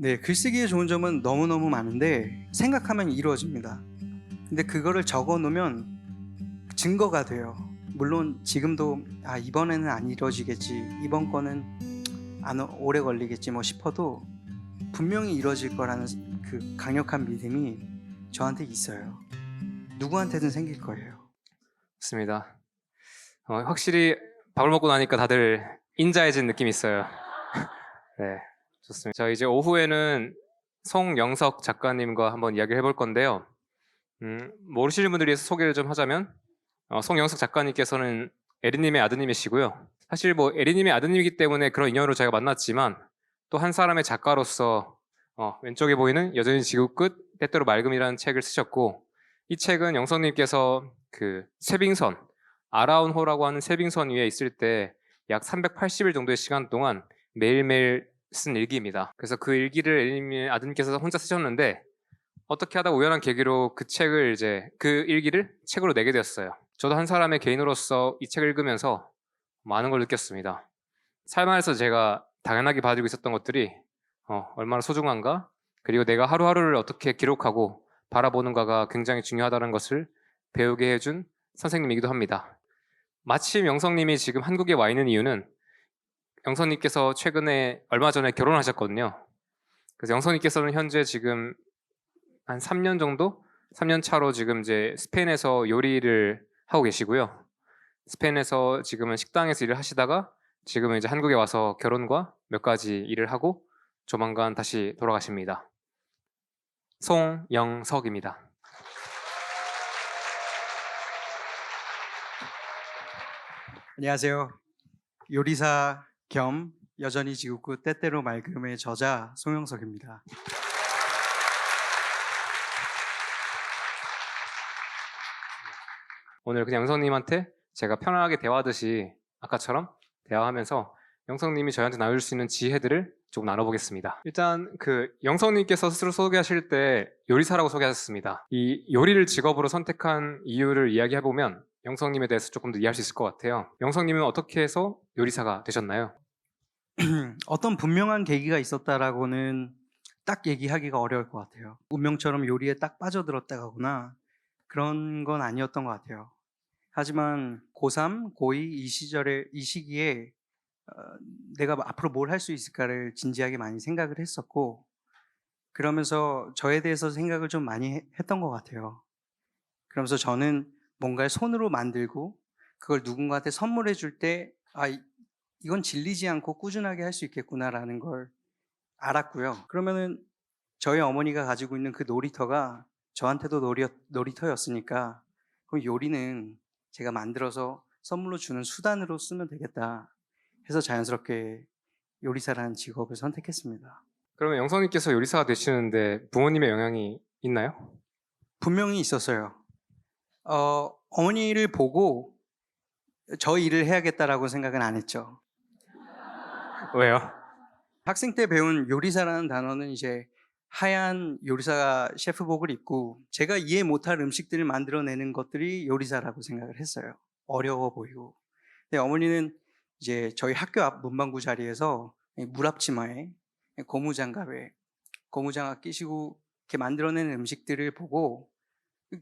네, 글쓰기의 좋은 점은 너무너무 많은데 생각하면 이루어집니다. 근데 그거를 적어 놓으면 증거가 돼요. 물론 지금도 이번에는 안 이루어지겠지, 이번 거는 안 오래 걸리겠지 싶어도 분명히 이루어질 거라는 그 강력한 믿음이 저한테 있어요. 누구한테든 생길 거예요. 좋습니다. 확실히 밥을 먹고 나니까 다들 인자해진 느낌이 있어요. 네, 좋습니다. 저 이제 오후에는 송영석 작가님과 한번 이야기를 해볼 건데요. 모르시는 분들이 위해서 소개를 좀 하자면 송영석 작가님께서는 에리님의 아드님이시고요. 사실 뭐 에리님의 아드님이기 때문에 그런 인연으로 저희가 만났지만 또 한 사람의 작가로서 왼쪽에 보이는 여전히 지구 끝 때때로 맑음이라는 책을 쓰셨고, 이 책은 영석님께서 그 쇠빙선 아라운호라고 하는 쇠빙선 위에 있을 때 약 380일 정도의 시간 동안 매일매일 쓴 일기입니다. 그래서 그 일기를 에리님의 아드님께서 혼자 쓰셨는데 어떻게 하다 우연한 계기로 그 일기를 책으로 내게 되었어요. 저도 한 사람의 개인으로서 이 책을 읽으면서 많은 걸 느꼈습니다. 삶 안에서 제가 당연하게 봐주고 있었던 것들이 얼마나 소중한가, 그리고 내가 하루하루를 어떻게 기록하고 바라보는가가 굉장히 중요하다는 것을 배우게 해준 선생님이기도 합니다. 마침 영성님이 지금 한국에 와 있는 이유는 영성님께서 최근에 얼마 전에 결혼하셨거든요. 그래서 영성님께서는 현재 지금 한 3년 정도? 3년 차로 지금 이제 스페인에서 요리를 하고 계시고요. 스페인에서 지금은 식당에서 일을 하시다가 지금은 이제 한국에 와서 결혼과 몇 가지 일을 하고 조만간 다시 돌아가십니다. 송영석입니다. 안녕하세요. 요리사 겸 여전히 지구끝 때때로 맑음의 저자 송영석입니다. 오늘 그냥 영성님한테 제가 편안하게 대화하듯이 아까처럼 대화하면서 영성님이 저희한테 나눠줄 수 있는 지혜들을 조금 나눠보겠습니다. 일단 그 영성님께서 스스로 소개하실 때 요리사라고 소개하셨습니다. 이 요리를 직업으로 선택한 이유를 이야기해보면 영성님에 대해서 조금 더 이해할 수 있을 것 같아요. 영성님은 어떻게 해서 요리사가 되셨나요? 어떤 분명한 계기가 있었다라고는 딱 얘기하기가 어려울 것 같아요. 운명처럼 요리에 딱 빠져들었다거나 그런 건 아니었던 것 같아요. 하지만 고3, 고2 이 시기에 어, 내가 앞으로 뭘 할 수 있을까를 진지하게 많이 생각을 했었고, 그러면서 저에 대해서 생각을 좀 많이 했던 것 같아요. 그러면서 저는 뭔가를 손으로 만들고 그걸 누군가한테 선물해 줄 때 이건 질리지 않고 꾸준하게 할 수 있겠구나라는 걸 알았고요. 그러면은 저희 어머니가 가지고 있는 그 놀이터가 저한테도 놀이터였으니까 그럼 요리는 제가 만들어서 선물로 주는 수단으로 쓰면 되겠다 해서 자연스럽게 요리사라는 직업을 선택했습니다. 그러면 영성님께서 요리사가 되시는데 부모님의 영향이 있나요? 분명히 있었어요. 어머니를 보고 저 일을 해야겠다라고 생각은 안 했죠. 왜요? 학생 때 배운 요리사라는 단어는 이제 하얀 요리사 셰프복을 입고 제가 이해 못할 음식들을 만들어내는 것들이 요리사라고 생각을 했어요. 어려워 보이고. 근데 어머니는 이제 저희 학교 앞 문방구 자리에서 물앞치마에 고무장갑에 고무장갑 끼시고 이렇게 만들어내는 음식들을 보고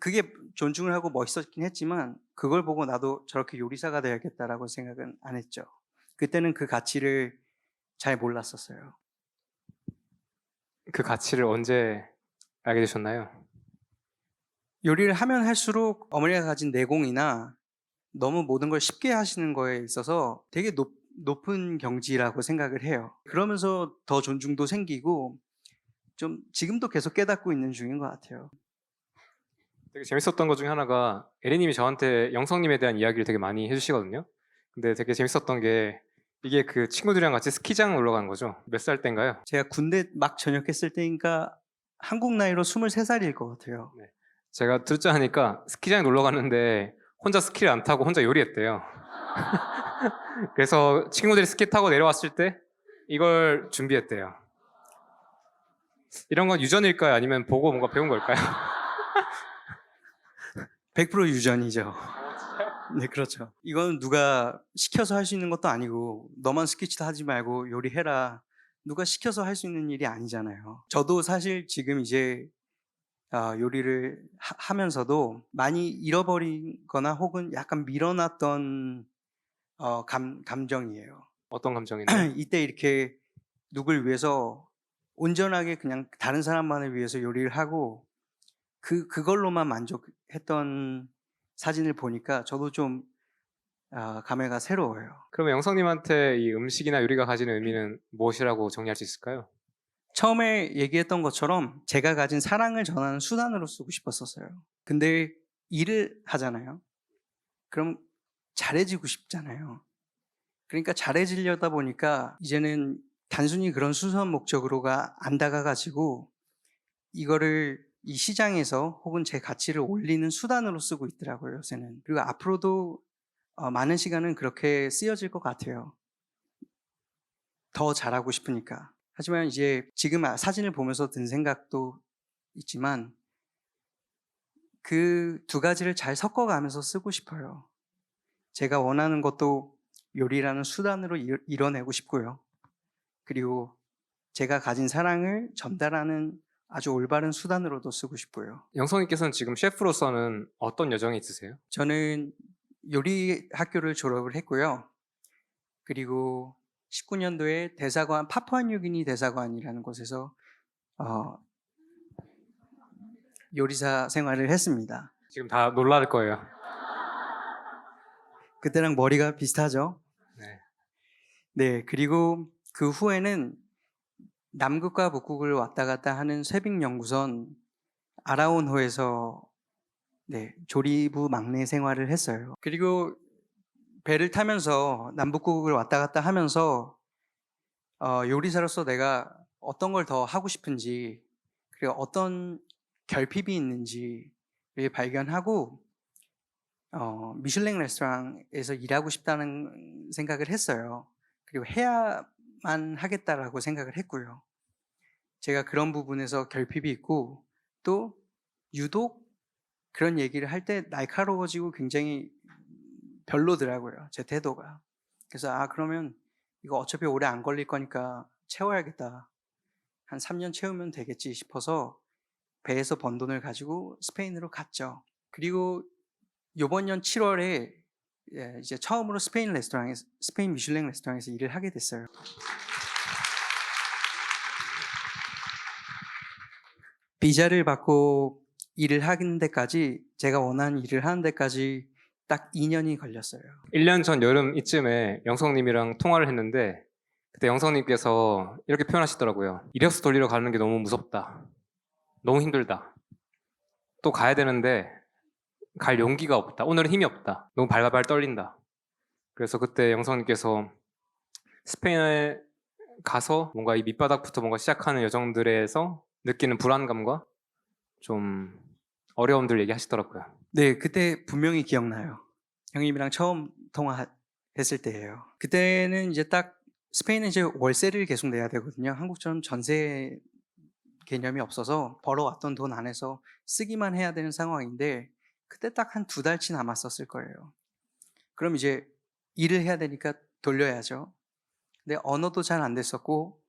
그게 존중을 하고 멋있었긴 했지만 그걸 보고 나도 저렇게 요리사가 돼야겠다라고 생각은 안 했죠. 그때는 그 가치를 잘 몰랐었어요. 그 가치를 언제 알게 되셨나요? 요리를 하면 할수록 어머니가 가진 내공이나 너무 모든 걸 쉽게 하시는 거에 있어서 되게 높은 경지라고 생각을 해요. 그러면서 더 존중도 생기고 좀 지금도 계속 깨닫고 있는 중인 것 같아요. 되게 재밌었던 것 중에 하나가 에리님이 저한테 영성님에 대한 이야기를 되게 많이 해주시거든요. 근데 되게 재밌었던 게 이게 그 친구들이랑 같이 스키장 놀러 가는 거죠. 몇 살 때인가요? 제가 군대 막 전역했을 때니까 한국 나이로 23살일 것 같아요. 네. 제가 듣자 하니까 스키장에 놀러 갔는데 혼자 스키를 안 타고 혼자 요리했대요. 그래서 친구들이 스키 타고 내려왔을 때 이걸 준비했대요. 이런 건 유전일까요? 아니면 보고 뭔가 배운 걸까요? 100% 유전이죠. 네, 그렇죠. 이건 누가 시켜서 할 수 있는 것도 아니고 너만 스케치도 하지 말고 요리해라. 누가 시켜서 할 수 있는 일이 아니잖아요. 저도 사실 지금 이제 요리를 하면서도 많이 잃어버리거나 혹은 약간 밀어놨던 감정이에요. 어떤 감정인데요? 이때 이렇게 누굴 위해서 온전하게 그냥 다른 사람만을 위해서 요리를 하고 그걸로만 만족했던 사진을 보니까 저도 좀 감회가 새로워요. 그러면 영성님한테 이 음식이나 요리가 가지는 의미는 무엇이라고 정리할 수 있을까요? 처음에 얘기했던 것처럼 제가 가진 사랑을 전하는 수단으로 쓰고 싶었었어요. 근데 일을 하잖아요. 그럼 잘해지고 싶잖아요. 그러니까 잘해지려다 보니까 이제는 단순히 그런 순수한 목적으로가 안 다가가지고 이거를 이 시장에서 혹은 제 가치를 올리는 수단으로 쓰고 있더라고요, 요새는. 그리고 앞으로도 많은 시간은 그렇게 쓰여질 것 같아요. 더 잘하고 싶으니까. 하지만 이제 지금 사진을 보면서 든 생각도 있지만 그 두 가지를 잘 섞어가면서 쓰고 싶어요. 제가 원하는 것도 요리라는 수단으로 이뤄내고 싶고요. 그리고 제가 가진 사랑을 전달하는 아주 올바른 수단으로도 쓰고 싶고요. 영성님께서는 지금 셰프로서는 어떤 여정이 있으세요? 저는 요리 학교를 졸업을 했고요. 그리고 19년도에 대사관, 파푸아뉴기니 대사관이라는 곳에서 어, 요리사 생활을 했습니다. 지금 다 놀랄 거예요. 그때랑 머리가 비슷하죠? 네. 네, 그리고 그 후에는 남극과 북극을 왔다 갔다 하는 쇠빙연구선 아라온호에서 네, 조리부 막내 생활을 했어요. 그리고 배를 타면서 남북극을 왔다 갔다 하면서 요리사로서 내가 어떤 걸 더 하고 싶은지 그리고 어떤 결핍이 있는지를 발견하고 미슐랭 레스토랑에서 일하고 싶다는 생각을 했어요. 그리고 해야만 하겠다라고 생각을 했고요. 제가 그런 부분에서 결핍이 있고 또 유독 그런 얘기를 할 때 날카로워지고 굉장히 별로더라고요. 제 태도가. 그래서 그러면 이거 어차피 오래 안 걸릴 거니까 채워야겠다. 한 3년 채우면 되겠지 싶어서 배에서 번 돈을 가지고 스페인으로 갔죠. 그리고 요번 년 7월에 이제 처음으로 스페인 미슐랭 레스토랑에서 일을 하게 됐어요. 비자를 받고 일을 하는 데까지 제가 원하는 일을 하는 데까지 딱 2년이 걸렸어요. 1년 전 여름 이쯤에 영성님이랑 통화를 했는데 그때 영성님께서 이렇게 표현하시더라고요. 이력서 돌리러 가는 게 너무 무섭다. 너무 힘들다. 또 가야 되는데 갈 용기가 없다. 오늘은 힘이 없다. 너무 발발발 떨린다. 그래서 그때 영성님께서 스페인에 가서 뭔가 이 밑바닥부터 뭔가 시작하는 여정들에서 느끼는 불안감과 좀 어려움들 얘기하시더라고요. 네, 그때 분명히 기억나요. 형님이랑 처음 통화했을 때예요. 그때는 이제 딱 스페인은 이제 월세를 계속 내야 되거든요. 한국처럼 전세 개념이 없어서 벌어왔던 돈 안에서 쓰기만 해야 되는 상황인데 그때 딱 한 2달치 남았었을 거예요. 그럼 이제 일을 해야 되니까 돌려야죠. 근데 언어도 잘 안 됐었고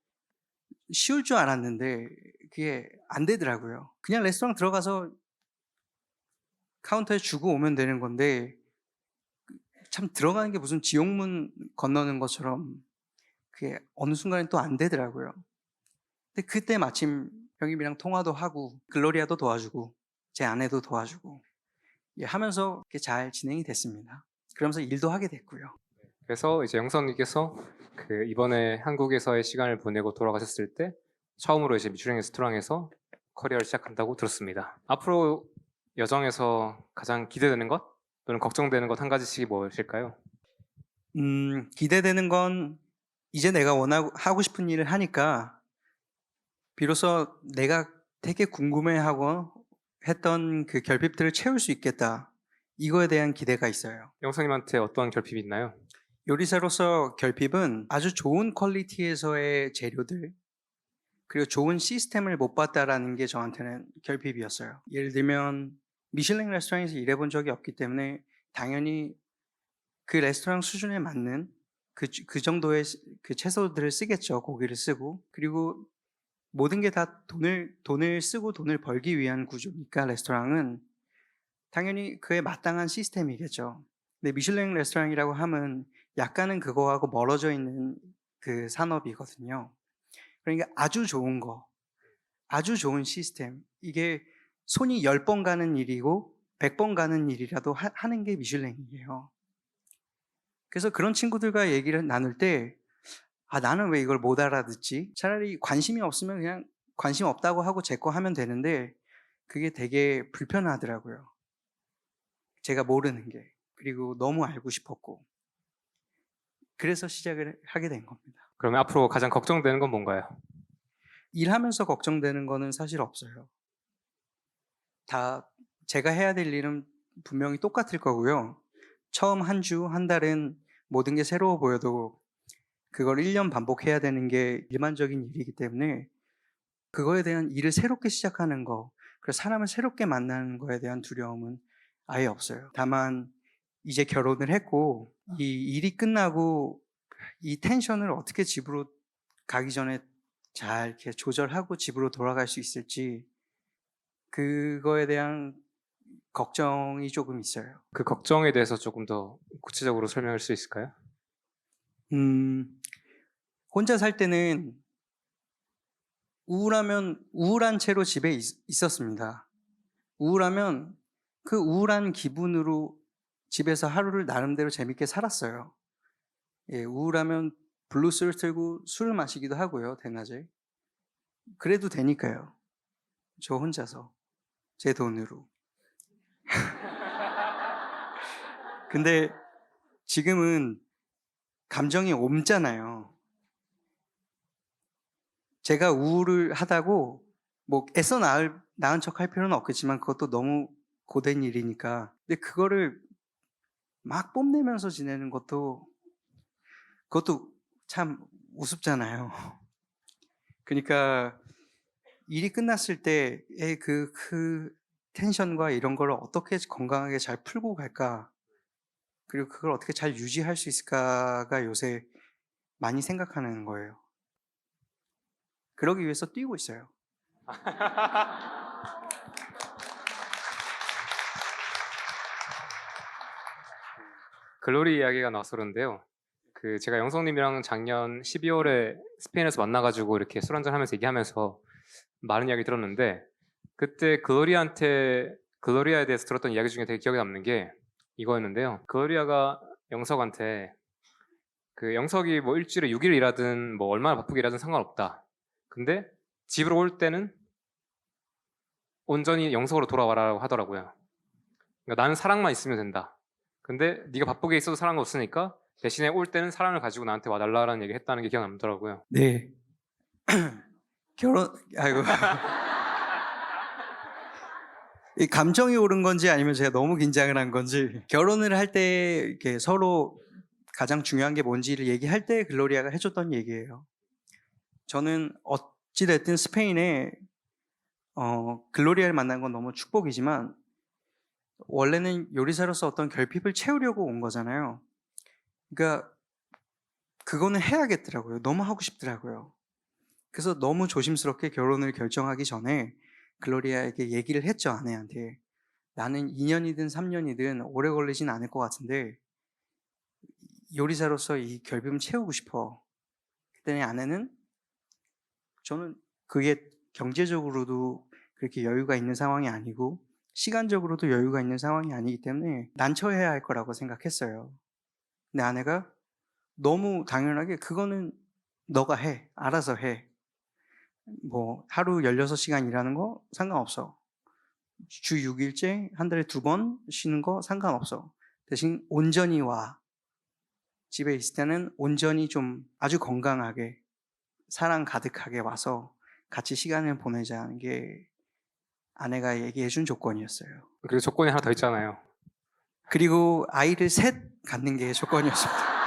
쉬울 줄 알았는데 그게 안 되더라고요. 그냥 레스토랑 들어가서 카운터에 주고 오면 되는 건데 참 들어가는 게 무슨 지옥문 건너는 것처럼 그게 어느 순간에 또 안 되더라고요. 근데 그때 마침 형님이랑 통화도 하고 글로리아도 도와주고 제 아내도 도와주고 하면서 이렇게 잘 진행이 됐습니다. 그러면서 일도 하게 됐고요. 그래서 이제 영성님께서 그 이번에 한국에서의 시간을 보내고 돌아가셨을 때 처음으로 이제 미슐랭 레스토랑에서 커리어를 시작한다고 들었습니다. 앞으로 여정에서 가장 기대되는 것 또는 걱정되는 것 한 가지씩 무엇일까요? 기대되는 건 이제 내가 원하고 하고 싶은 일을 하니까 비로소 내가 되게 궁금해하고 했던 그 결핍들을 채울 수 있겠다. 이거에 대한 기대가 있어요. 영성님한테 어떤 결핍이 있나요? 요리사로서 결핍은 아주 좋은 퀄리티에서의 재료들 그리고 좋은 시스템을 못 봤다라는 게 저한테는 결핍이었어요. 예를 들면 미슐랭 레스토랑에서 일해본 적이 없기 때문에 당연히 그 레스토랑 수준에 맞는 그 정도의 그 채소들을 쓰겠죠. 고기를 쓰고. 그리고 모든 게 다 돈을 쓰고 돈을 벌기 위한 구조니까 레스토랑은 당연히 그에 마땅한 시스템이겠죠. 근데 미슐랭 레스토랑이라고 하면 약간은 그거하고 멀어져 있는 그 산업이거든요. 그러니까 아주 좋은 거, 아주 좋은 시스템. 이게 손이 10번 가는 일이고 100번 가는 일이라도 하는 게 미슐랭이에요. 그래서 그런 친구들과 얘기를 나눌 때 나는 왜 이걸 못 알아듣지? 차라리 관심이 없으면 그냥 관심 없다고 하고 제 거 하면 되는데 그게 되게 불편하더라고요. 제가 모르는 게. 그리고 너무 알고 싶었고. 그래서 시작을 하게 된 겁니다. 그러면 앞으로 가장 걱정되는 건 뭔가요? 일하면서 걱정되는 거는 사실 없어요. 다 제가 해야 될 일은 분명히 똑같을 거고요. 처음 한 주, 한 달은 모든 게 새로워 보여도 그걸 1년 반복해야 되는 게 일반적인 일이기 때문에 그거에 대한 일을 새롭게 시작하는 거, 그리고 사람을 새롭게 만나는 거에 대한 두려움은 아예 없어요. 다만 이제 결혼을 했고 이 일이 끝나고 이 텐션을 어떻게 집으로 가기 전에 잘 이렇게 조절하고 집으로 돌아갈 수 있을지 그거에 대한 걱정이 조금 있어요. 그 걱정에 대해서 조금 더 구체적으로 설명할 수 있을까요? 혼자 살 때는 우울한 채로 집에 있었습니다. 우울하면 그 우울한 기분으로 집에서 하루를 나름대로 재밌게 살았어요. 예, 우울하면 블루스를 틀고 술을 마시기도 하고요, 대낮에. 그래도 되니까요. 저 혼자서. 제 돈으로. 근데 지금은 감정이 옮잖아요. 제가 우울을 하다고 뭐 애써 나은 척 할 필요는 없겠지만 그것도 너무 고된 일이니까. 근데 그거를 막 뽐내면서 지내는 그것도 참 우습잖아요. 그러니까 일이 끝났을 때의 그 텐션과 이런 걸 어떻게 건강하게 잘 풀고 갈까? 그리고 그걸 어떻게 잘 유지할 수 있을까가 요새 많이 생각하는 거예요. 그러기 위해서 뛰고 있어요. 글로리 이야기가 나와서 그런데요. 그 제가 영성님이랑 작년 12월에 스페인에서 만나가지고 이렇게 술 한잔 하면서 얘기하면서 많은 이야기 들었는데 그때 글로리아에 대해서 들었던 이야기 중에 되게 기억에 남는 게 이거였는데요. 글로리아가 영석한테 그 영석이 뭐 일주일에 6일 일하든 뭐 얼마나 바쁘게 일하든 상관없다. 근데 집으로 올 때는 온전히 영석으로 돌아와라고 하더라고요. 그러니까 나는 사랑만 있으면 된다. 근데 네가 바쁘게 있어도 사랑이 없으니까 대신에 올 때는 사랑을 가지고 나한테 와달라라는 얘기 했다는 게 기억 남더라고요. 네. 아이고. 이 감정이 오른 건지 아니면 제가 너무 긴장을 한 건지 결혼을 할 때 이렇게 서로 가장 중요한 게 뭔지를 얘기할 때 글로리아가 해줬던 얘기예요. 저는 어찌됐든 스페인에 글로리아를 만난 건 너무 축복이지만 원래는 요리사로서 어떤 결핍을 채우려고 온 거잖아요. 그러니까 그거는 해야겠더라고요. 너무 하고 싶더라고요. 그래서 너무 조심스럽게 결혼을 결정하기 전에 글로리아에게 얘기를 했죠, 아내한테. 나는 2년이든 3년이든 오래 걸리진 않을 것 같은데 요리사로서 이 결핍을 채우고 싶어. 그랬더니 아내는 저는 그게 경제적으로도 그렇게 여유가 있는 상황이 아니고 시간적으로도 여유가 있는 상황이 아니기 때문에 난처해야 할 거라고 생각했어요. 근데 아내가 너무 당연하게 그거는 너가 해. 알아서 해. 뭐 하루 16시간 일하는 거 상관없어. 주 6일째 한 달에 2번 쉬는 거 상관없어. 대신 온전히 와. 집에 있을 때는 온전히 좀 아주 건강하게 사랑 가득하게 와서 같이 시간을 보내자는 게 아내가 얘기해 준 조건이었어요. 그리고 조건이 하나 더 있잖아요. 그리고 아이를 셋 갖는 게 조건이었습니다.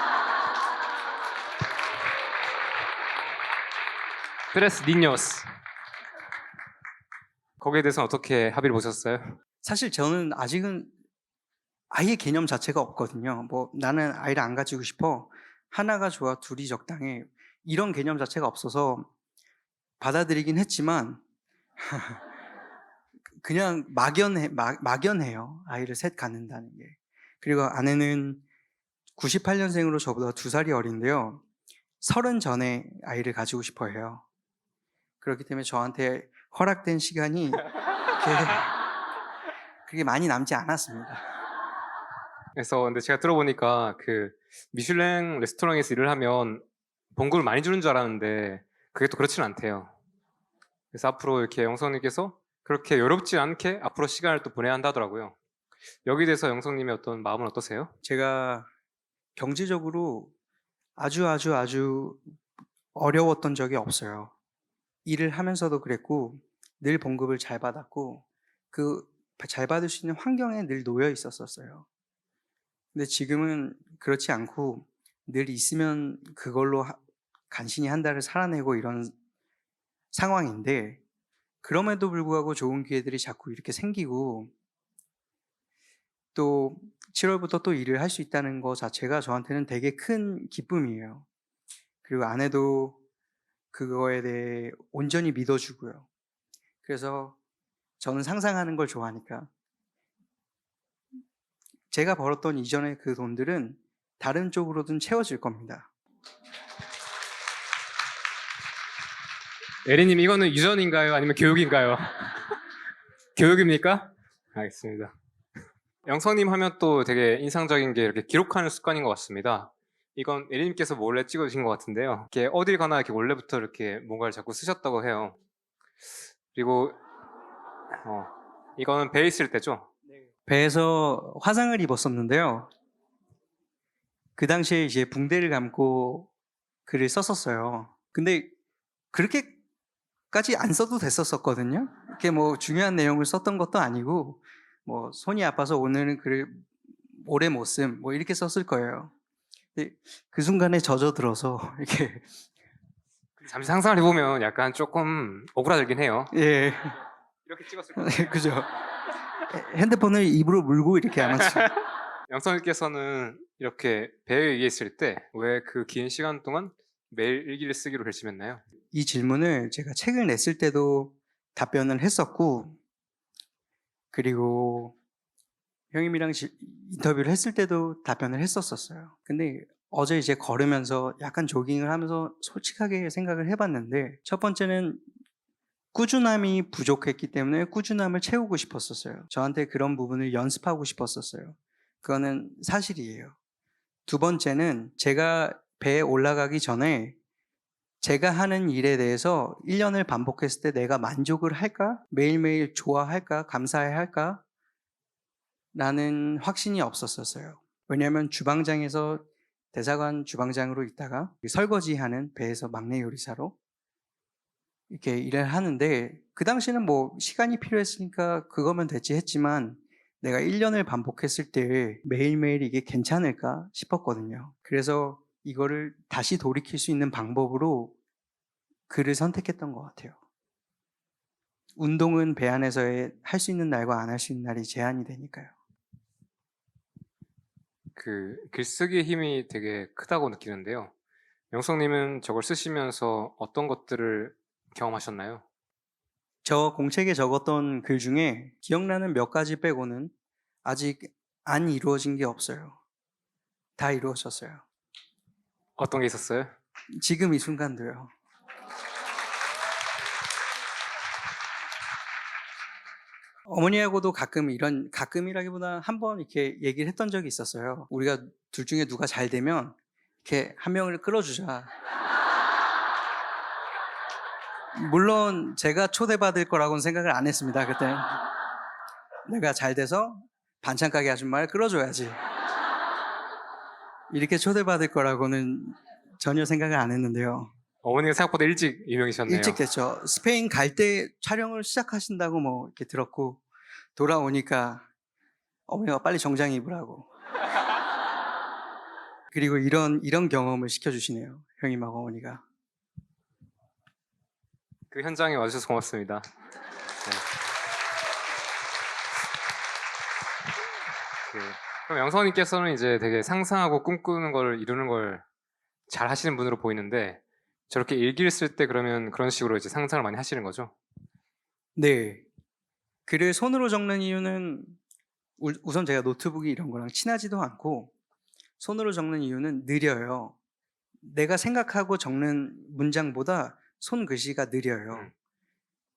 트레스 니뇨스. 거기에 대해서는 어떻게 합의를 보셨어요? 사실 저는 아직은 아이의 개념 자체가 없거든요. 뭐 나는 아이를 안 가지고 싶어. 하나가 좋아 둘이 적당해 이런 개념 자체가 없어서 받아들이긴 했지만 그냥 막연해요. 아이를 셋 갖는다는 게. 그리고 아내는 98년생으로 저보다 2살이 어린데요. 30 전에 아이를 가지고 싶어 해요. 그렇기 때문에 저한테 허락된 시간이 그렇게 많이 남지 않았습니다. 그래서 근데 제가 들어보니까 그 미슐랭 레스토랑에서 일을 하면 봉급을 많이 주는 줄 알았는데 그게 또 그렇지는 않대요. 그래서 앞으로 이렇게 영성님께서 그렇게 외롭지 않게 앞으로 시간을 또 보내야 한다더라고요. 여기에 대해서 영성님의 어떤 마음은 어떠세요? 제가 경제적으로 아주 어려웠던 적이 없어요. 일을 하면서도 그랬고 늘 봉급을 잘 받았고 그 잘 받을 수 있는 환경에 늘 놓여 있었어요. 근데 지금은 그렇지 않고 늘 있으면 그걸로 간신히 한 달을 살아내고 이런 상황인데 그럼에도 불구하고 좋은 기회들이 자꾸 이렇게 생기고 또 7월부터 또 일을 할 수 있다는 거 자체가 저한테는 되게 큰 기쁨이에요. 그리고 아내도 그거에 대해 온전히 믿어주고요. 그래서 저는 상상하는 걸 좋아하니까 제가 벌었던 이전의 그 돈들은 다른 쪽으로든 채워질 겁니다. 에리님 이거는 유전인가요? 아니면 교육인가요? 교육입니까? 알겠습니다. 영성님 하면 또 되게 인상적인 게 이렇게 기록하는 습관인 것 같습니다. 이건 에리님께서 몰래 찍어주신 것 같은데요. 이렇게 어딜 가나 이렇게 원래부터 이렇게 뭔가를 자꾸 쓰셨다고 해요. 그리고 이거는 배에 있을 때죠. 배에서 화상을 입었었는데요. 그 당시에 이제 붕대를 감고 글을 썼었어요. 근데 그렇게까지 안 써도 됐었거든요. 이렇게 뭐 중요한 내용을 썼던 것도 아니고 뭐 손이 아파서 오늘은 글을 오래 못 쓴 뭐 이렇게 썼을 거예요. 근데 그 순간에 젖어들어서 이렇게 잠시 상상을 해보면 약간 조금 오그라들긴 해요. 예 이렇게 찍었을 거예요. 그죠. 핸드폰을 입으로 물고 이렇게 아마 영성님께서는 이렇게 배에 위에 있을 때 왜 그 긴 시간 동안 매일 일기를 쓰기로 결심했나요? 이 질문을 제가 책을 냈을 때도 답변을 했었고 그리고 형님이랑 인터뷰를 했을 때도 답변을 했었어요. 근데 어제 이제 걸으면서 약간 조깅을 하면서 솔직하게 생각을 해봤는데 첫 번째는 꾸준함이 부족했기 때문에 꾸준함을 채우고 싶었었어요. 저한테 그런 부분을 연습하고 싶었었어요. 그거는 사실이에요. 두 번째는 제가 배에 올라가기 전에 제가 하는 일에 대해서 1년을 반복했을 때 내가 만족을 할까? 매일매일 좋아할까? 감사해 할까? 라는 확신이 없었어요. 왜냐하면 주방장에서 대사관 주방장으로 있다가 설거지하는 배에서 막내 요리사로 이렇게 일을 하는데 그 당시에는 뭐 시간이 필요했으니까 그거면 됐지 했지만 내가 1년을 반복했을 때 매일매일 이게 괜찮을까 싶었거든요. 그래서 이거를 다시 돌이킬 수 있는 방법으로 글을 선택했던 것 같아요. 운동은 배 안에서 할 수 있는 날과 안 할 수 있는 날이 제한이 되니까요. 그 글쓰기의 힘이 되게 크다고 느끼는데요. 영성님은 저걸 쓰시면서 어떤 것들을 경험하셨나요? 저 공책에 적었던 글 중에 기억나는 몇 가지 빼고는 아직 안 이루어진 게 없어요. 다 이루어졌어요. 어떤 게 있었어요? 지금 이 순간도요. 어머니하고도 가끔이라기보다 한 번 이렇게 얘기를 했던 적이 있었어요. 우리가 둘 중에 누가 잘 되면 이렇게 한 명을 끌어주자. 물론 제가 초대받을 거라고는 생각을 안 했습니다. 그때 내가 잘 돼서 반찬 가게 아줌마를 끌어줘야지. 이렇게 초대받을 거라고는 전혀 생각을 안 했는데요. 어머니가 생각보다 일찍 유명이셨네요. 일찍 됐죠. 스페인 갈 때 촬영을 시작하신다고 뭐 이렇게 들었고 돌아오니까 어머니가 빨리 정장 입으라고. 그리고 이런 경험을 시켜주시네요. 형님하고 어머니가. 그 현장에 와주셔서 고맙습니다. 네. 그럼 영성님께서는 이제 되게 상상하고 꿈꾸는 걸 이루는 걸 잘 하시는 분으로 보이는데 저렇게 일기를 쓸 때 그러면 그런 식으로 이제 상상을 많이 하시는 거죠? 네. 글을 손으로 적는 이유는 우선 제가 노트북이 이런 거랑 친하지도 않고 손으로 적는 이유는 느려요. 내가 생각하고 적는 문장보다 손글씨가 느려요. 음.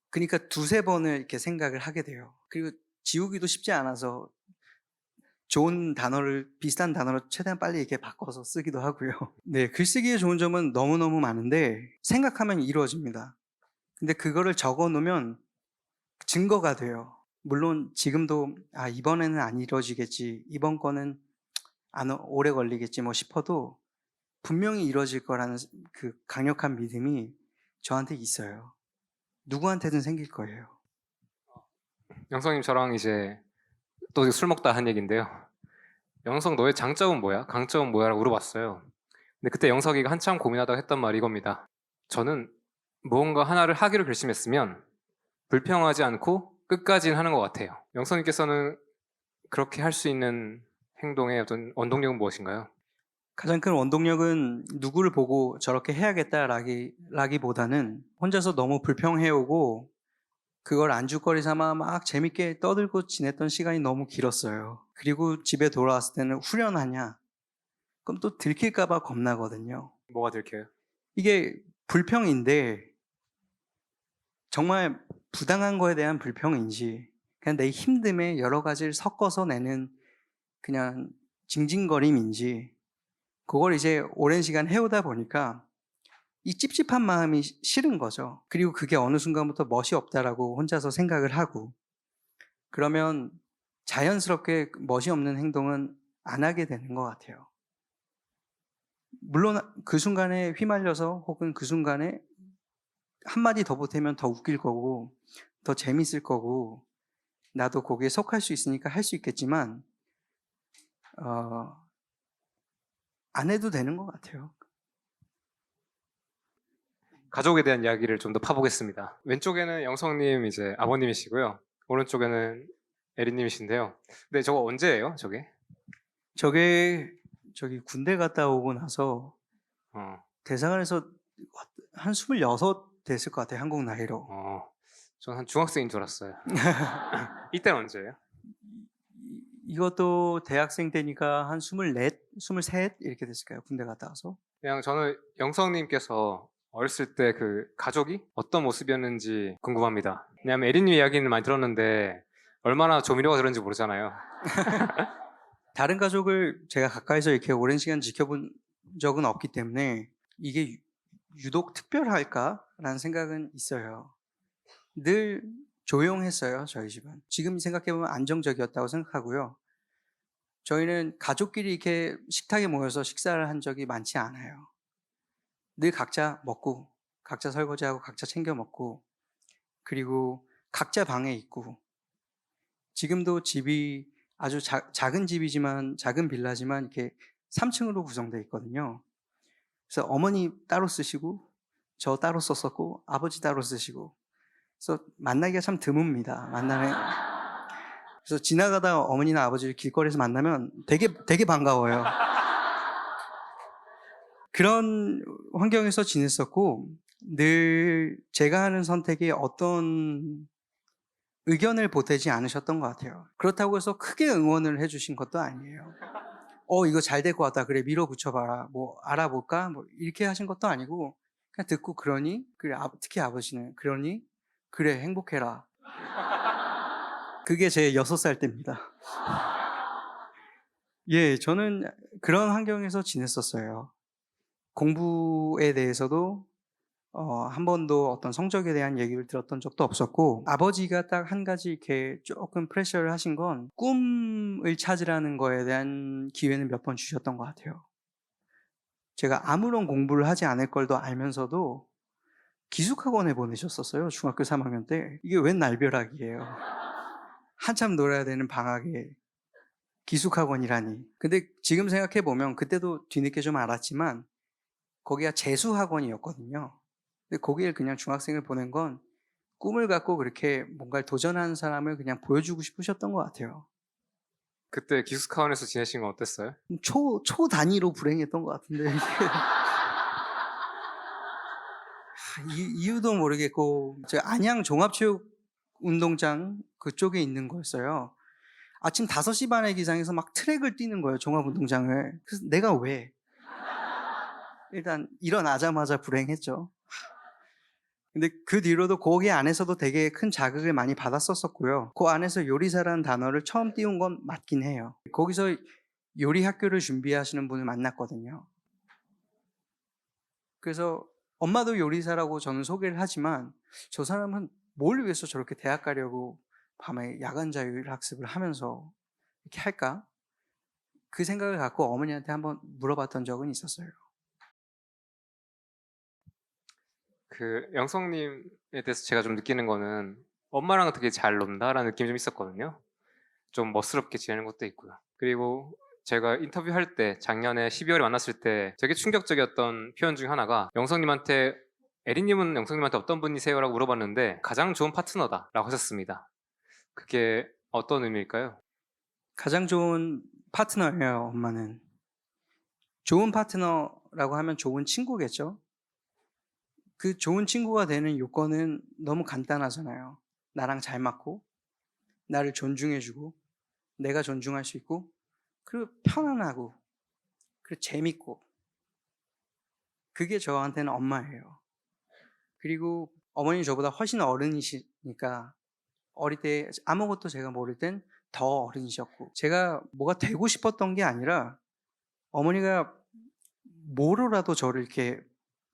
그러니까 두세 번을 이렇게 생각을 하게 돼요. 그리고 지우기도 쉽지 않아서 좋은 단어를 비슷한 단어로 최대한 빨리 이렇게 바꿔서 쓰기도 하고요. 네, 글쓰기의 좋은 점은 너무너무 많은데 생각하면 이루어집니다. 근데 그거를 적어 놓으면 증거가 돼요. 물론 지금도 이번에는 안 이루어지겠지. 이번 거는 오래 걸리겠지 뭐 싶어도 분명히 이루어질 거라는 그 강력한 믿음이 저한테 있어요. 누구한테든 생길 거예요. 영성님 저랑 이제 또 술 먹다 한 얘기인데요. 영석 너의 장점은 뭐야? 강점은 뭐야? 라고 물어봤어요. 근데 그때 영석이가 한참 고민하다가 했던 말이 이겁니다. 저는 무언가 하나를 하기로 결심했으면 불평하지 않고 끝까지는 하는 것 같아요. 영석님께서는 그렇게 할 수 있는 행동의 어떤 원동력은 무엇인가요? 가장 큰 원동력은 누구를 보고 저렇게 해야겠다라기보다는 혼자서 너무 불평해오고 그걸 안주거리 삼아 막 재밌게 떠들고 지냈던 시간이 너무 길었어요. 그리고 집에 돌아왔을 때는 후련하냐? 그럼 또 들킬까봐 겁나거든요. 뭐가 들켜요? 이게 불평인데 정말 부당한 거에 대한 불평인지 그냥 내 힘듦에 여러 가지를 섞어서 내는 그냥 징징거림인지 그걸 이제 오랜 시간 해오다 보니까 이 찝찝한 마음이 싫은 거죠. 그리고 그게 어느 순간부터 멋이 없다라고 혼자서 생각을 하고 그러면 자연스럽게 멋이 없는 행동은 안 하게 되는 것 같아요. 물론 그 순간에 휘말려서 혹은 그 순간에 한마디 더 보태면 더 웃길 거고 더 재밌을 거고 나도 거기에 속할 수 있으니까 할 수 있겠지만 안 해도 되는 것 같아요. 가족에 대한 이야기를 좀 더 파보겠습니다. 왼쪽에는 영성님 이제 아버님이시고요. 오른쪽에는 에리님이신데요. 근데 저거 언제예요? 저게? 저기 군대 갔다 오고 나서 어, 대사관에서 한 26 됐을 것 같아요. 한국 나이로. 전 한 중학생인 줄 알았어요. 이때는 언제예요? 이것도 대학생 때니까 한 24, 23 이렇게 됐을까요? 군대 갔다 와서. 그냥 저는 영성님께서 어렸을 때 그 가족이 어떤 모습이었는지 궁금합니다. 왜냐하면 에리님 이야기는 많이 들었는데 얼마나 조미료가 들었는지 모르잖아요. 다른 가족을 제가 가까이서 이렇게 오랜 시간 지켜본 적은 없기 때문에 이게 유독 특별할까라는 생각은 있어요. 늘 조용했어요, 저희 집은. 지금 생각해보면 안정적이었다고 생각하고요. 저희는 가족끼리 이렇게 식탁에 모여서 식사를 한 적이 많지 않아요. 늘 각자 먹고, 각자 설거지하고, 각자 챙겨 먹고, 그리고 각자 방에 있고, 지금도 집이 아주 작은 집이지만, 작은 빌라지만 이렇게 3층으로 구성되어 있거든요. 그래서 어머니 따로 쓰시고, 저 따로 썼었고, 아버지 따로 쓰시고, 그래서 만나기가 참 드뭅니다. 그래서 지나가다가 어머니나 아버지를 길거리에서 만나면 되게 반가워요. 그런 환경에서 지냈었고, 늘 제가 하는 선택에 어떤 의견을 보태지 않으셨던 것 같아요. 그렇다고 해서 크게 응원을 해주신 것도 아니에요. 이거 잘 될 것 같다. 그래, 밀어붙여봐라. 뭐, 알아볼까? 뭐, 이렇게 하신 것도 아니고, 그냥 듣고, 그러니? 그래, 특히 아버지는, 그러니? 그래, 행복해라. 그게 제 6살 때입니다. 예, 저는 그런 환경에서 지냈었어요. 공부에 대해서도 한 번도 어떤 성적에 대한 얘기를 들었던 적도 없었고, 아버지가 딱 한 가지 이렇게 조금 프레셔를 하신 건 꿈을 찾으라는 거에 대한 기회는 몇 번 주셨던 것 같아요. 제가 아무런 공부를 하지 않을 걸도 알면서도 기숙학원에 보내셨었어요. 중학교 3학년 때. 이게 웬 날벼락이에요. 한참 놀아야 되는 방학에 기숙학원이라니. 근데 지금 생각해보면 그때도 뒤늦게 좀 알았지만 거기가 재수학원이었거든요. 근데 거기에 그냥 중학생을 보낸 건 꿈을 갖고 그렇게 뭔가를 도전하는 사람을 그냥 보여주고 싶으셨던 것 같아요. 그때 기숙사원에서 지내신 건 어땠어요? 초 단위로 불행했던 것 같은데. 이유도 모르겠고 저 안양 종합체육운동장 그쪽에 있는 거였어요. 아침 5시 반에 기상해서 막 트랙을 뛰는 거예요, 종합운동장을. 그래서 내가 왜? 일단 일어나자마자 불행했죠. 근데 그 뒤로도 거기 안에서도 되게 큰 자극을 많이 받았었고요. 그 안에서 요리사라는 단어를 처음 띄운 건 맞긴 해요. 거기서 요리 학교를 준비하시는 분을 만났거든요. 그래서 엄마도 요리사라고 저는 소개를 하지만 저 사람은 뭘 위해서 저렇게 대학 가려고 밤에 야간 자율 학습을 하면서 이렇게 할까? 그 생각을 갖고 어머니한테 한번 물어봤던 적은 있었어요. 그 영성님에 대해서 제가 좀 느끼는 거는 엄마랑 되게 잘 논다라는 느낌이 좀 있었거든요. 좀 멋스럽게 지내는 것도 있고요. 그리고 제가 인터뷰할 때 작년에 12월에 만났을 때 되게 충격적이었던 표현 중 하나가 영성님한테 에리님은 영성님한테 어떤 분이세요? 라고 물어봤는데 가장 좋은 파트너다 라고 하셨습니다. 그게 어떤 의미일까요? 가장 좋은 파트너예요, 엄마는. 좋은 파트너라고 하면 좋은 친구겠죠? 그 좋은 친구가 되는 요건은 너무 간단하잖아요. 나랑 잘 맞고, 나를 존중해주고, 내가 존중할 수 있고, 그리고 편안하고, 그리고 재밌고. 그게 저한테는 엄마예요. 그리고 어머니 저보다 훨씬 어른이시니까 어릴 때 아무것도 제가 모를 땐 더 어른이셨고, 제가 뭐가 되고 싶었던 게 아니라 어머니가 뭐로라도 저를 이렇게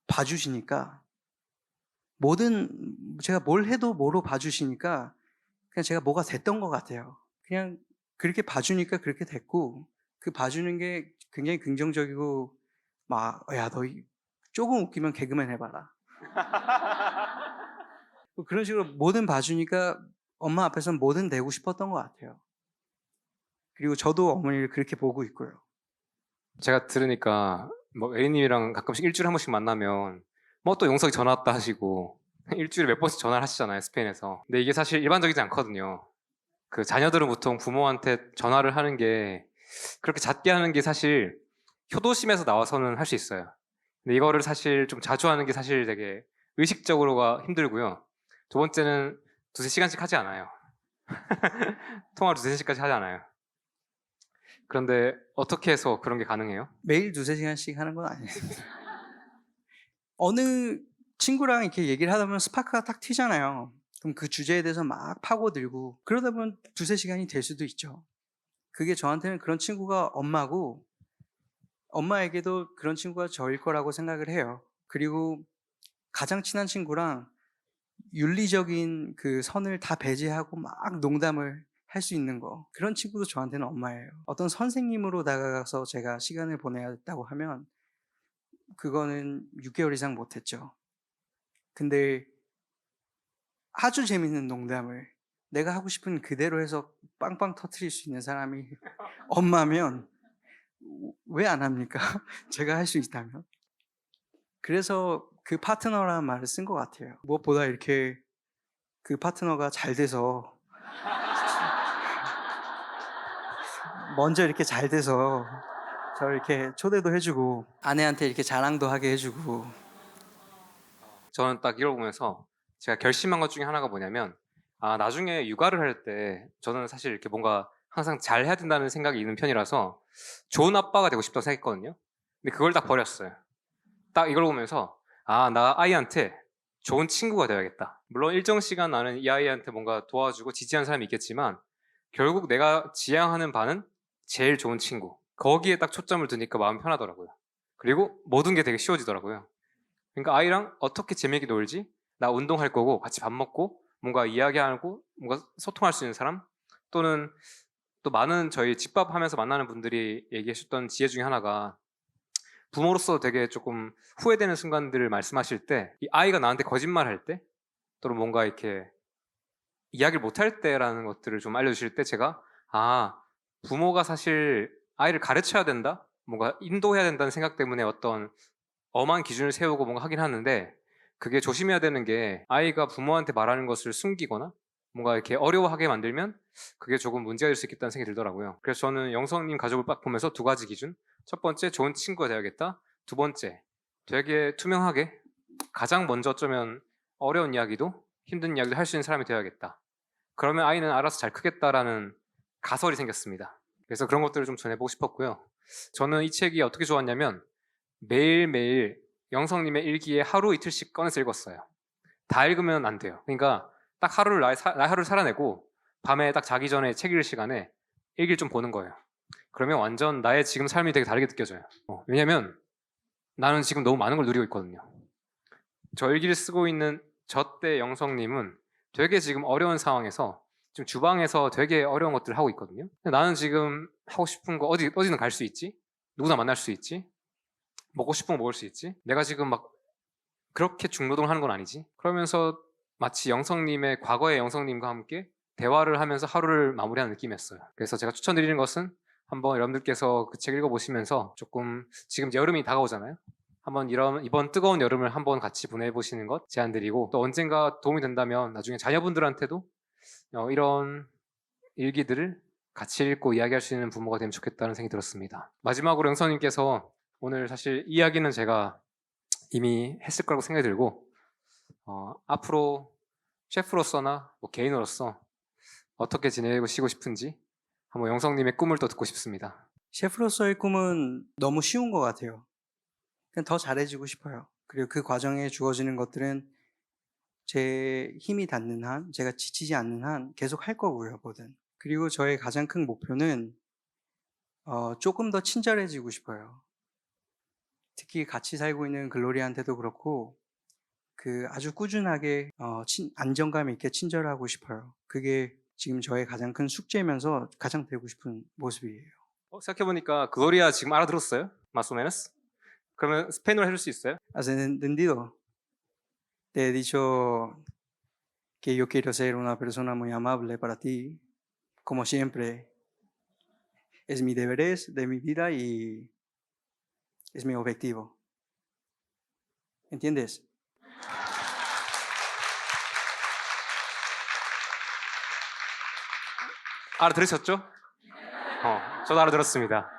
봐주시니까, 제가 뭘 해도 뭐로 봐주시니까 그냥 제가 뭐가 됐던 것 같아요. 그냥 그렇게 봐주니까 그렇게 됐고, 그 봐주는 게 굉장히 긍정적이고, 막, 야, 너 조금 웃기면 개그맨 해봐라. 뭐 그런 식으로 뭐든 봐주니까 엄마 앞에서는 뭐든 되고 싶었던 것 같아요. 그리고 저도 어머니를 그렇게 보고 있고요. 제가 들으니까 뭐 에리님이랑 가끔씩 일주일에 한 번씩 만나면 뭐 또 영석이 전화 왔다 하시고 일주일에 몇 번씩 전화를 하시잖아요, 스페인에서. 근데 이게 사실 일반적이지 않거든요. 그 자녀들은 보통 부모한테 전화를 하는 게 그렇게 잦게 하는 게 사실 효도심에서 나와서는 할 수 있어요. 근데 이거를 사실 좀 자주 하는 게 사실 되게 의식적으로가 힘들고요. 두 번째는 두세 시간씩 하지 않아요. 통화를 두세 시간까지 하지 않아요. 그런데 어떻게 해서 그런 게 가능해요? 매일 두세 시간씩 하는 건 아니에요. 어느 친구랑 이렇게 얘기를 하다 보면 스파크가 딱 튀잖아요. 그럼 그 주제에 대해서 막 파고들고 그러다 보면 두세 시간이 될 수도 있죠. 그게 저한테는 그런 친구가 엄마고, 엄마에게도 그런 친구가 저일 거라고 생각을 해요. 그리고 가장 친한 친구랑 윤리적인 그 선을 다 배제하고 막 농담을 할 수 있는 거, 그런 친구도 저한테는 엄마예요. 어떤 선생님으로 다가가서 제가 시간을 보내야 했다고 하면 그거는 6개월 이상 못했죠. 근데 아주 재밌는 농담을 내가 하고 싶은 그대로 해서 빵빵 터트릴 수 있는 사람이 엄마면 왜 안 합니까? 제가 할 수 있다면. 그래서 그 파트너라는 말을 쓴 것 같아요. 무엇보다 이렇게 그 파트너가 잘 돼서, 먼저 이렇게 잘 돼서 저를 이렇게 초대도 해주고 아내한테 이렇게 자랑도 하게 해주고. 저는 딱 이걸 보면서 제가 결심한 것 중에 하나가 뭐냐면 나중에 육아를 할 때 저는 사실 이렇게 뭔가 항상 잘 해야 된다는 생각이 있는 편이라서 좋은 아빠가 되고 싶다고 생각했거든요. 근데 그걸 딱 버렸어요. 딱 이걸 보면서 나 아이한테 좋은 친구가 되어야겠다. 물론 일정 시간 나는 이 아이한테 뭔가 도와주고 지지하는 사람이 있겠지만 결국 내가 지향하는 바는 제일 좋은 친구. 거기에 딱 초점을 두니까 마음 편하더라고요. 그리고 모든 게 되게 쉬워지더라고요. 그러니까 아이랑 어떻게 재미있게 놀지? 나 운동할 거고 같이 밥 먹고 뭔가 이야기하고 뭔가 소통할 수 있는 사람? 또는 또 많은 저희 집밥 하면서 만나는 분들이 얘기하셨던 지혜 중에 하나가 부모로서 되게 조금 후회되는 순간들을 말씀하실 때 이 아이가 나한테 거짓말할 때 또는 뭔가 이렇게 이야기를 못할 때라는 것들을 좀 알려주실 때 제가 부모가 사실 아이를 가르쳐야 된다? 뭔가 인도해야 된다는 생각 때문에 어떤 엄한 기준을 세우고 뭔가 하긴 하는데 그게 조심해야 되는 게 아이가 부모한테 말하는 것을 숨기거나 뭔가 이렇게 어려워하게 만들면 그게 조금 문제가 될 수 있겠다는 생각이 들더라고요. 그래서 저는 영성님 가족을 딱 보면서 두 가지 기준. 첫 번째, 좋은 친구가 되어야겠다. 두 번째, 되게 투명하게 가장 먼저 어쩌면 어려운 이야기도 힘든 이야기도 할 수 있는 사람이 되어야겠다. 그러면 아이는 알아서 잘 크겠다라는 가설이 생겼습니다. 그래서 그런 것들을 좀 전해보고 싶었고요. 저는 이 책이 어떻게 좋았냐면 매일매일 영성님의 일기에 하루 이틀씩 꺼내서 읽었어요. 다 읽으면 안 돼요. 그러니까 딱 하루를 나의 하루를 살아내고 밤에 딱 자기 전에 책 읽을 시간에 일기를 좀 보는 거예요. 그러면 완전 나의 지금 삶이 되게 다르게 느껴져요. 왜냐면 나는 지금 너무 많은 걸 누리고 있거든요. 저 일기를 쓰고 있는 저 때 영성님은 되게 지금 어려운 상황에서 지금 주방에서 되게 어려운 것들을 하고 있거든요. 근데 나는 지금 하고 싶은 거 어디는 갈 수 있지? 누구나 만날 수 있지? 먹고 싶은 거 먹을 수 있지? 내가 지금 막 그렇게 중노동을 하는 건 아니지? 그러면서 마치 영성님의 과거의 영성님과 함께 대화를 하면서 하루를 마무리하는 느낌이었어요. 그래서 제가 추천드리는 것은 한번 여러분들께서 그 책 읽어보시면서 조금 지금 이제 여름이 다가오잖아요. 한번 이번 뜨거운 여름을 한번 같이 보내보시는 것 제안드리고 또 언젠가 도움이 된다면 나중에 자녀분들한테도 이런 일기들을 같이 읽고 이야기할 수 있는 부모가 되면 좋겠다는 생각이 들었습니다. 마지막으로 영선님께서 오늘 사실 이야기는 제가 이미 했을 거라고 생각이 들고 앞으로 셰프로서나 뭐 개인으로서 어떻게 지내시고 싶은지 한번 영성님의 꿈을 또 듣고 싶습니다. 셰프로서의 꿈은 너무 쉬운 것 같아요. 그냥 더 잘해지고 싶어요. 그리고 그 과정에 주어지는 것들은 제 힘이 닿는 한, 제가 지치지 않는 한 계속 할 거고요, 뭐든. 그리고 저의 가장 큰 목표는 조금 더 친절해지고 싶어요. 특히 같이 살고 있는 글로리한테도 그렇고 그 아주 꾸준하게 안정감 있게 친절하고 싶어요. 그게 지금 저의 가장 큰 숙제면서 가장 되고 싶은 모습이에요. 생각해보니까 글로리아 지금 알아들었어요? 마소메너스? 그러면 스페인어로 해줄 수 있어요? ¿Has entendido? Te he dicho que yo quiero ser una persona muy amable para ti, como siempre. Es mi deber de mi vida y es mi objetivo. ¿Entiendes? 알아들으셨죠? 저도 알아들었습니다.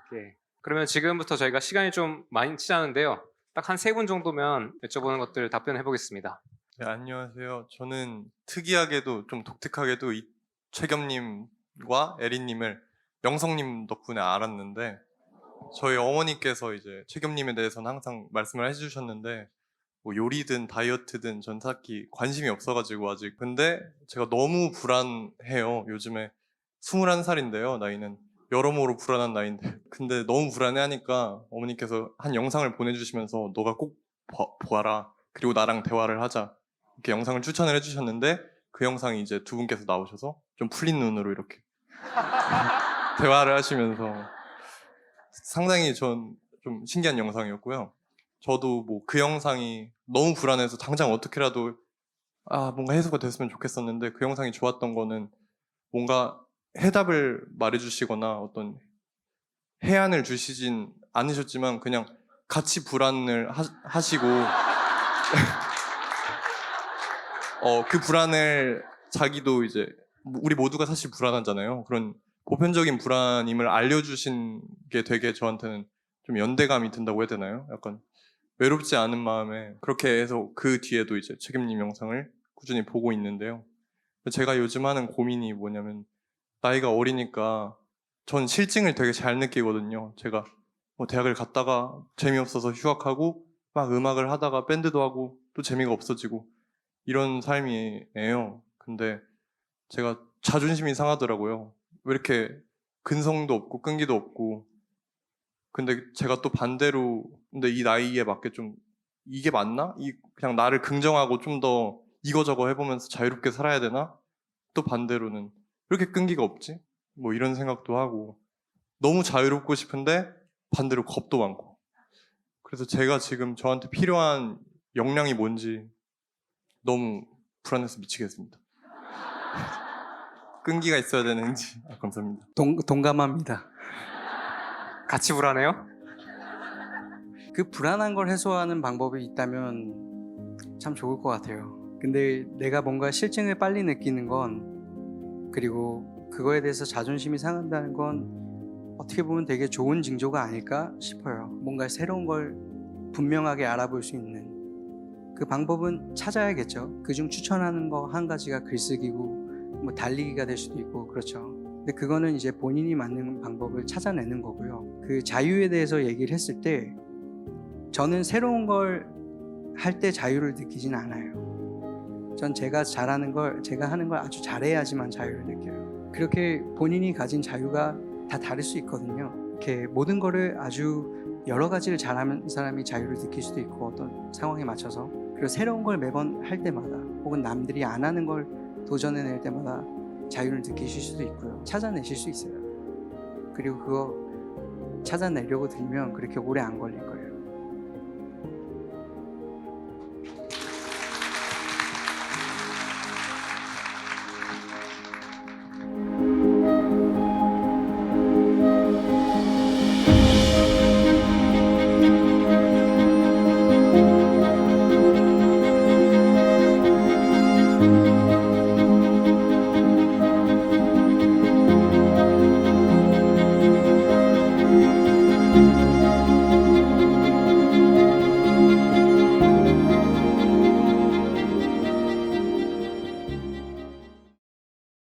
오케이. 그러면 지금부터 저희가 시간이 좀 많이 지나는데요. 딱 한 3분 정도면 여쭤보는 것들 답변해 보겠습니다. 네, 안녕하세요. 저는 특이하게도 좀 독특하게도 이 최겸님과 에린님을 영성님 덕분에 알았는데 저희 어머니께서 이제 최겸님에 대해서는 항상 말씀을 해주셨는데 뭐 요리든 다이어트든 전 딱히 관심이 없어가지고 아직 근데 제가 너무 불안해요. 요즘에 21살인데요. 나이는 여러모로 불안한 나이인데 근데 너무 불안해하니까 어머니께서 한 영상을 보내주시면서 너가 꼭 보아라 그리고 나랑 대화를 하자 이렇게 영상을 추천을 해주셨는데 그 영상이 이제 두 분께서 나오셔서 좀 풀린 눈으로 이렇게 대화를 하시면서 상당히 전 좀 신기한 영상이었고요. 저도 뭐 그 영상이 너무 불안해서 당장 어떻게라도 뭔가 해소가 됐으면 좋겠었는데 그 영상이 좋았던 거는 뭔가 해답을 말해주시거나 어떤 해안을 주시진 않으셨지만 그냥 같이 불안을 하시고 그 불안을 자기도 이제 우리 모두가 사실 불안하잖아요. 그런 보편적인 불안임을 알려주신 게 되게 저한테는 좀 연대감이 든다고 해야 되나요? 약간 외롭지 않은 마음에 그렇게 해서 그 뒤에도 이제 책임님 영상을 꾸준히 보고 있는데요. 제가 요즘 하는 고민이 뭐냐면 나이가 어리니까 전 실증을 되게 잘 느끼거든요. 제가 뭐 대학을 갔다가 재미없어서 휴학하고 막 음악을 하다가 밴드도 하고 또 재미가 없어지고 이런 삶이에요. 근데 제가 자존심이 상하더라고요. 왜 이렇게 근성도 없고 끈기도 없고 근데 제가 또 반대로 근데 이 나이에 맞게 좀 이게 맞나? 그냥 나를 긍정하고 좀 더 이거저거 해보면서 자유롭게 살아야 되나? 또 반대로는 왜 이렇게 끈기가 없지? 뭐 이런 생각도 하고 너무 자유롭고 싶은데 반대로 겁도 많고 그래서 제가 지금 저한테 필요한 역량이 뭔지 너무 불안해서 미치겠습니다. 끈기가 있어야 되는지 감사합니다. 동감합니다. 같이 불안해요? 그 불안한 걸 해소하는 방법이 있다면 참 좋을 것 같아요. 근데 내가 뭔가 실증을 빨리 느끼는 건 그리고 그거에 대해서 자존심이 상한다는 건 어떻게 보면 되게 좋은 징조가 아닐까 싶어요. 뭔가 새로운 걸 분명하게 알아볼 수 있는 그 방법은 찾아야겠죠. 그중 추천하는 거 한 가지가 글쓰기고 뭐 달리기가 될 수도 있고 그렇죠. 근데 그거는 이제 본인이 맞는 방법을 찾아내는 거고요. 그 자유에 대해서 얘기를 했을 때 저는 새로운 걸 할 때 자유를 느끼진 않아요. 전 제가 잘하는 걸, 제가 하는 걸 아주 잘해야지만 자유를 느껴요. 그렇게 본인이 가진 자유가 다 다를 수 있거든요. 이렇게 모든 거를 아주 여러 가지를 잘하는 사람이 자유를 느낄 수도 있고 어떤 상황에 맞춰서, 그리고 새로운 걸 매번 할 때마다 혹은 남들이 안 하는 걸 도전해낼 때마다 자유를 느끼실 수도 있고요. 찾아내실 수 있어요. 그리고 그거 찾아내려고 들면 그렇게 오래 안 걸릴 거예요.